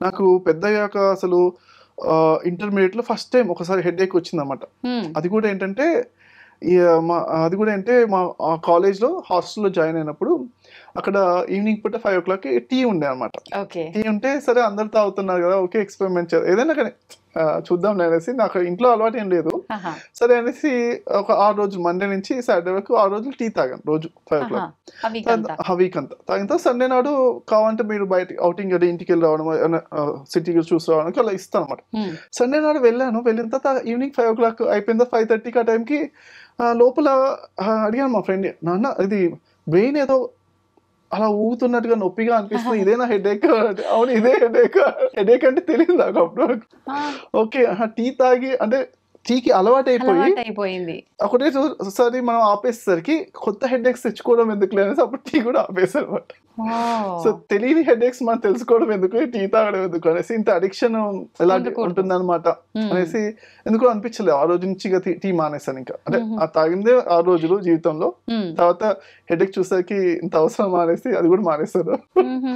నాకు పెద్దయ్యాక అసలు ఇంటర్మీడియట్‌లో ఫస్ట్ టైమ్ ఒకసారి హెడేక్ వచ్చిందన్నమాట. హ్మ్. అది కూడా ఏంటంటే ఈ మా అది కూడా అంటే మా కాలేజ్‌లో హాస్టల్‌లో జాయిన్ అయినప్పుడు అక్కడ ఈవినింగ్ పూట 5:00కి టీ ఉండే అన్నమాట. ఓకే. టీ ఉంటే సరే అందరూ తాగుతున్నారు కదా! ఓకే ఎక్స్‌పెరిమెంట్ ఏదైనా కానీ చూద్దాంలే అనేసి నాకు ఇంట్లో అలవాటు ఏం లేదు. ఆహా! సరే అనేసి ఒక 6 రోజులు మండే నుంచి సాటర్డే వరకు 6 రోజులు టీ తాగాను రోజు 5:00. ఆహా! ఆ వీకంతా. వీక్ అంతా. తాగిన తర్వాత సండే నాడు కావాలంటే మీరు బయటికి ఔటింగ్ అది ఇంటికెళ్ళి రావడం ఏమన్నా సిటీ చూసి రావడానికి అలా ఇస్తానన్నమాట. హ్మ్. సండే నాడు వెళ్ళాను. వెళ్ళిన తర్వాత ఈవినింగ్ 5:00 అయిపోయిందా 5:30కి ఆ టైంకి లోపల అడిగాను మా ఫ్రెండ్‌ని, "నాన్న ఇది బ్రెయిన్ ఏదో అలా ఊగుతున్నట్టుగా నొప్పిగా అనిపిస్తుంది. ఇదేనా హెడేక్?" అంటే, "అవును ఇదే హెడేక్." హెడేక్ అంటే తెలీదు నాకు అప్పుడు. ఆ! ఓకే. ఆహా! టీ తాగి అంటే టీకి అలవాటైపోయి అలవాటయిపోయింది. ఒకటే సారి మనం ఆపేసేసరికి కొత్త హెడేక్స్ తెచ్చుకోవడం ఎందుకులే అనేసి అప్పుడు టీ కూడా ఆపేసానన్నమాట. సో, ఓహ్! తెలియని హెడేక్స్ మనం తెలుసుకోవడం ఎందుకు, టీ తాగడం ఎందుకు అనేసి ఇంత అడిక్షన్ ఎలా ఉండకూడదు. ఉంటుందన్నమాట హ్మ్. అనేసి ఎందుకో అనిపించలేదు. ఆ రోజు నుంచి ఇక టీ మానేసానింక. అంటే హుహు. తాగిందే 6 రోజులు జీవితంలో. హ్మ్. తర్వాత హెడేక్ చూసేసరికి ఇంత అవసరమా అనేసి అది కూడా మానేసాను. హుహు.